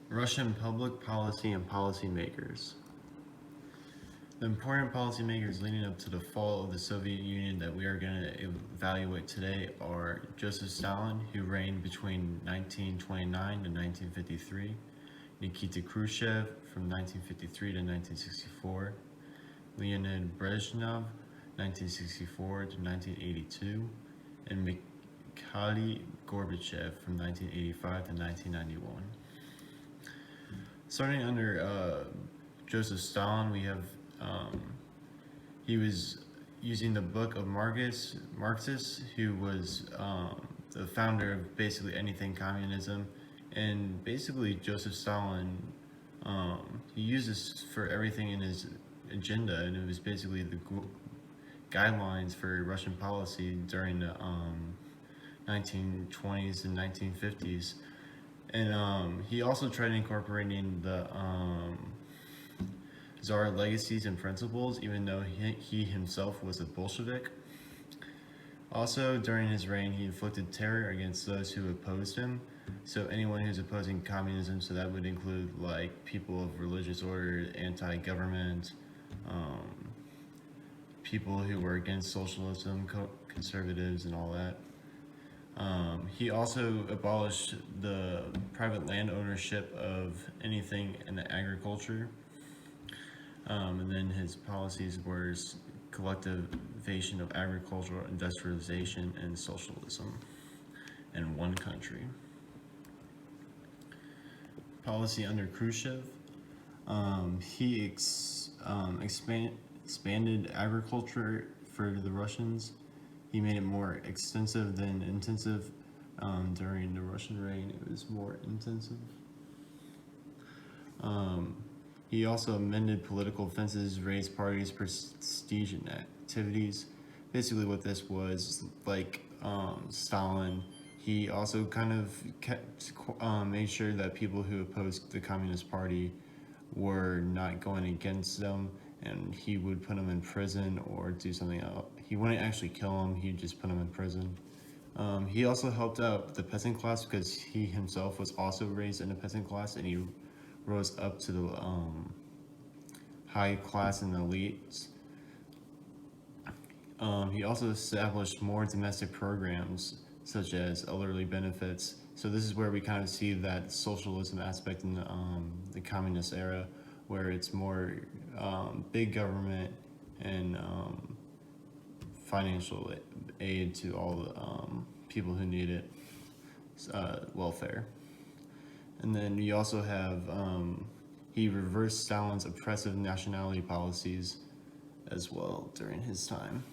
Russian public policy and policymakers. The important policymakers leading up to the fall of the Soviet Union that we are going to evaluate today are Joseph Stalin, who reigned between 1929 to 1953, Nikita Khrushchev from 1953 to 1964, Leonid Brezhnev, 1964 to 1982, and Mikhail Gorbachev from 1985 to 1991. Starting under Joseph Stalin, we have he was using the book of Marxists, who was the founder of basically anything communism, and basically Joseph Stalin he used this for everything in his agenda, and it was basically the guidelines for Russian policy during the 1920s and 1950s. And he also tried incorporating the Tsar legacies and principles, even though he himself was a Bolshevik. Also, during his reign, he inflicted terror against those who opposed him. So anyone who's opposing communism, so that would include like people of religious order, anti-government, people who were against socialism, conservatives, and all that. He also abolished the private land ownership of anything in the agriculture. And then his policies were collectivization of agricultural industrialization and socialism in one country. Policy under Khrushchev. He expanded agriculture for the Russians. He made it more extensive than intensive. During the Russian reign, it was more intensive. He also amended political offenses, raised parties' prestige and activities. Basically, what this was, like Stalin, he also kind of made sure that people who opposed the Communist Party were not going against them, and he would put them in prison or do something else. He wouldn't actually kill them, he'd just put them in prison. He also helped out the peasant class because he himself was also raised in a peasant class, and he rose up to the high class and elites. He also established more domestic programs such as elderly benefits. So this is where we kind of see that socialism aspect in the communist era, where it's more big government and financial aid to all the people who need it, welfare. And then you also have, he reversed Stalin's oppressive nationality policies as well during his time.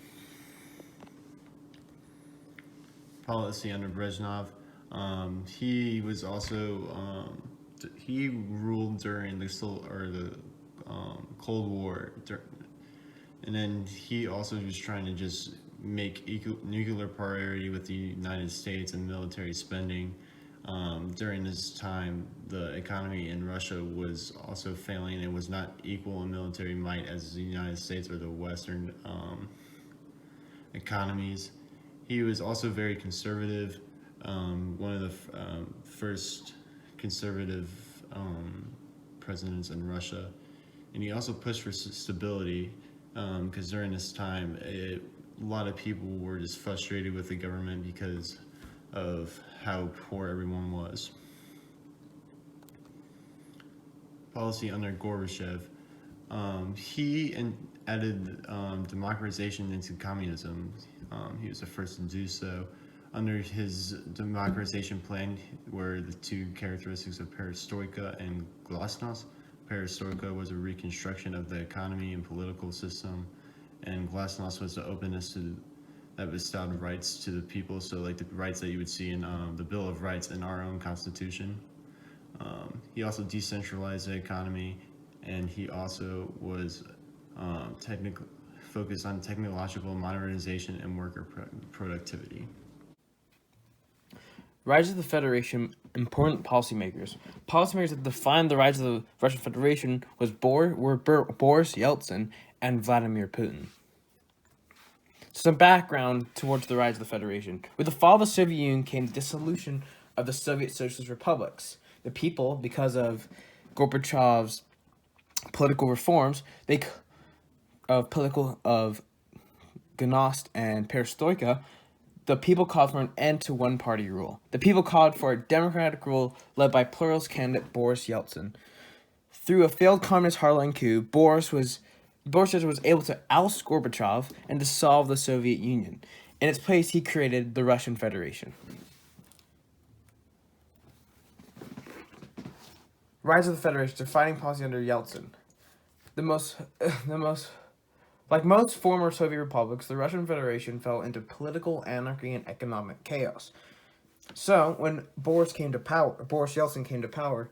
Policy under Brezhnev. He was also, he ruled during the Cold War, and then he also was trying to just make nuclear priority with the United States and military spending. During this time, the economy in Russia was also failing. It was not equal in military might as the United States or the Western economies. He was also very conservative, one of the first conservative presidents in Russia. And he also pushed for stability, because during this time, a lot of people were just frustrated with the government because of how poor everyone was. Policy under Gorbachev. He added democratization into communism. He was the first to do so. Under his democratization plan were the two characteristics of perestroika and glasnost. Perestroika was a reconstruction of the economy and political system, and glasnost was the openness that bestowed rights to the people, so like the rights that you would see in the Bill of Rights in our own Constitution. He also decentralized the economy, and he also was focused on technological modernization and worker productivity. Rise of the Federation, important policymakers. Policymakers that defined the rise of the Russian Federation were Boris Yeltsin and Vladimir Putin. Some background towards the rise of the Federation. With the fall of the Soviet Union came the dissolution of the Soviet Socialist republics. the people, because of Gorbachev's political reforms, of Gnost and Perestroika, the people called for an end to one-party rule. The people called for a democratic rule led by pluralist candidate Boris Yeltsin. Through a failed communist hardline coup, Boris Yeltsin was able to oust Gorbachev and dissolve the Soviet Union. In its place, he created the Russian Federation. Rise of the Federation, defining policy under Yeltsin. Like most former Soviet republics, the Russian Federation fell into political anarchy and economic chaos. So, when Boris Yeltsin came to power,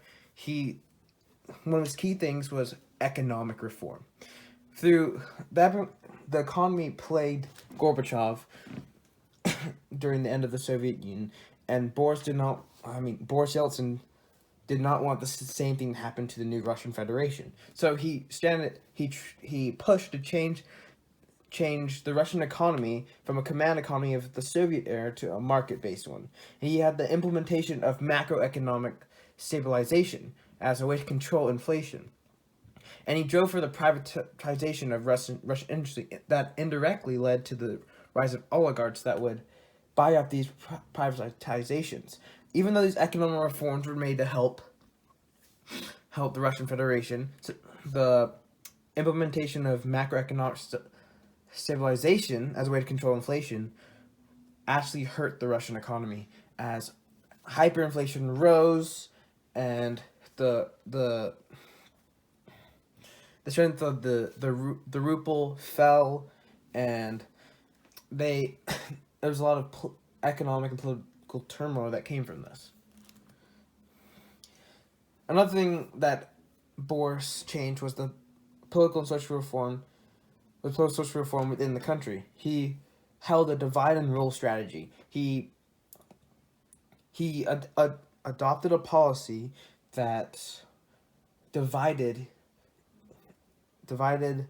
one of his key things was economic reform. Through that, the economy plagued Gorbachev during the end of the Soviet Union, and Boris Yeltsin did not want the same thing to happen to the new Russian Federation. So he pushed to change the Russian economy from a command economy of the Soviet era to a market-based one. And he had the implementation of macroeconomic stabilization as a way to control inflation. And he drove for the privatization of Russian industry that indirectly led to the rise of oligarchs that would buy up these privatizations. Even though these economic reforms were made to help the Russian Federation, the implementation of macroeconomic stabilization as a way to control inflation actually hurt the Russian economy as hyperinflation rose and the strength of the ruble fell, and there was a lot of economic and political turmoil that came from this. Another thing that Boris changed was the political and social reform within the country. He held a divide and rule strategy. He adopted a policy that divided the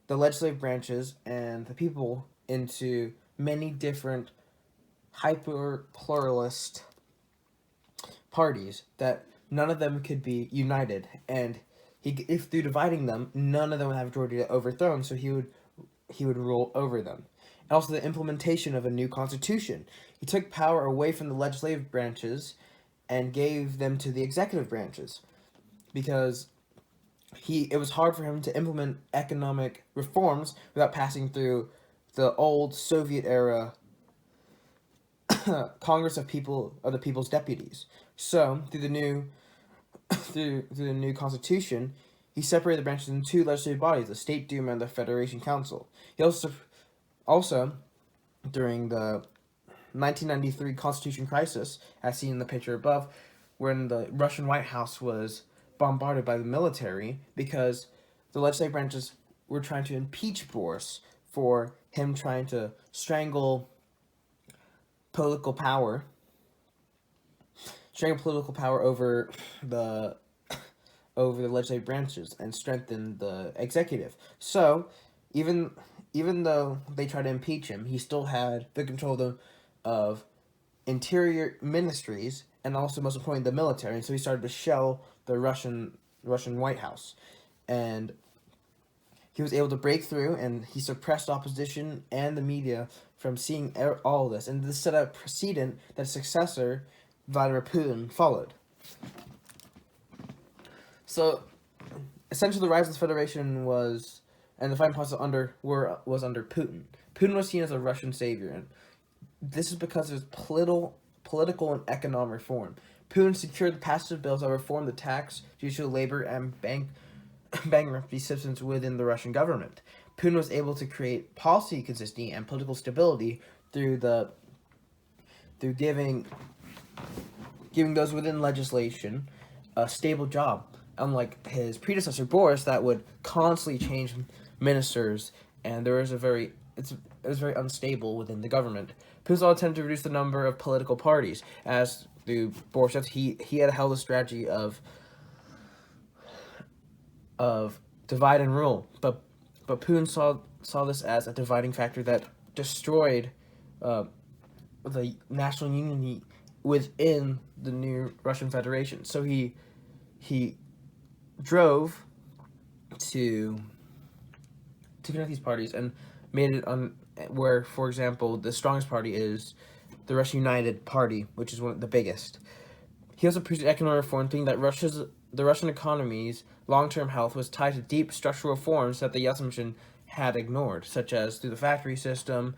legislative branches and the people into many different hyper-pluralist parties that none of them could be united, and if through dividing them, none of them would have majority to overthrow him, so he would rule over them. And also the implementation of a new constitution. He took power away from the legislative branches and gave them to the executive branches, because it was hard for him to implement economic reforms without passing through the old Soviet era Congress of the People's Deputies. So through the new constitution, he separated the branches into two legislative bodies, the State Duma and the Federation Council. He also during the 1993 Constitution crisis, as seen in the picture above, when the Russian White House was bombarded by the military because the legislative branches were trying to impeach Boris for him trying to strangle political power over the legislative branches and strengthen the executive. So even though they tried to impeach him, he still had the control of interior ministries and also, most importantly, the military. And so he started to shell the Russian White House, and he was able to break through, and he suppressed opposition and the media from seeing all of this. And this set a precedent that his successor, Vladimir Putin, followed. So, essentially, the rise of the Federation was, and the fighting process was under Putin. Putin was seen as a Russian savior, and this is because of his political and economic reform. Putin secured the passage of bills that reformed the tax, judicial, labor, and bankruptcy systems within the Russian government. Putin was able to create policy consistency and political stability through giving those within legislation a stable job, unlike his predecessor Boris, that would constantly change ministers, and it was very unstable within the government. Putin also attempted to reduce the number of political parties, as through Boris he had held a strategy of divide and rule, but Putin saw this as a dividing factor that destroyed the national unity within the new Russian Federation. So he drove to connect these parties and made it on where, for example, the strongest party is the Russian United Party, which is one of the biggest. He also preached economic reform, thinking that the Russian economy's long-term health was tied to deep structural reforms that the Yeltsin Mission had ignored, such as through the factory system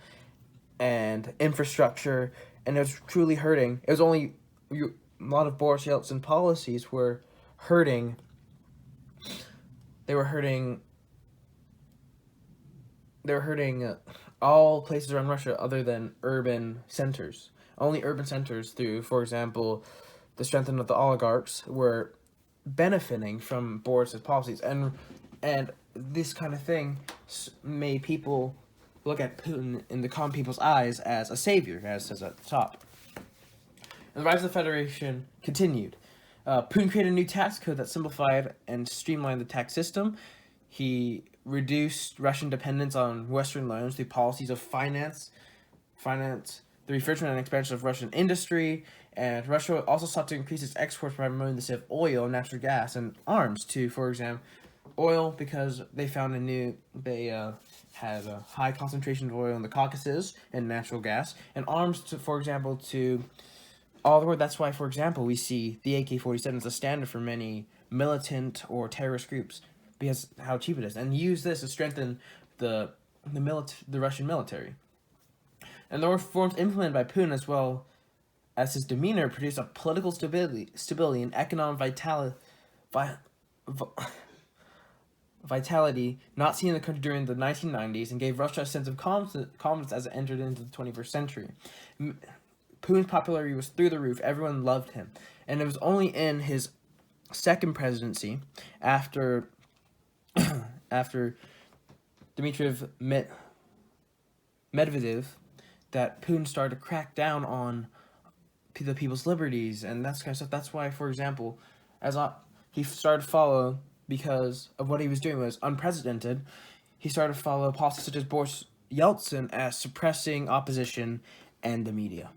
and infrastructure, and it was truly hurting. It was only a lot of Boris Yeltsin policies were hurting. They were hurting all places around Russia other than urban centers. Only urban centers through, for example, the strengthening of the oligarchs were benefiting from Boris's policies, and this kind of thing made people look at Putin in the common people's eyes as a savior, as says at the top. And the rise of the Federation continued. Putin created a new tax code that simplified and streamlined the tax system. He reduced Russian dependence on Western loans through policies of finance, the refrigerant and expansion of Russian industry, and Russia also sought to increase its exports by promoting the sale of oil, natural gas, and arms to, for example, oil, because they found had a high concentration of oil in the Caucasus, and natural gas, and arms to, for example, to all the world. That's why, for example, we see the AK-47 as a standard for many militant or terrorist groups, because how cheap it is, and use this to strengthen the Russian military. And the reforms implemented by Putin, as well as his demeanor, produced a political stability and economic vitality not seen in the country during the 1990s, and gave Russia a sense of confidence as it entered into the 21st century. Putin's popularity was through the roof. Everyone loved him. And it was only in his second presidency, after Dmitry Medvedev, that Putin started to crack down on the people's liberties and that kind of stuff. That's why, for example, he started to follow, because of what he was doing was unprecedented, he started to follow policies such as Boris Yeltsin as suppressing opposition and the media.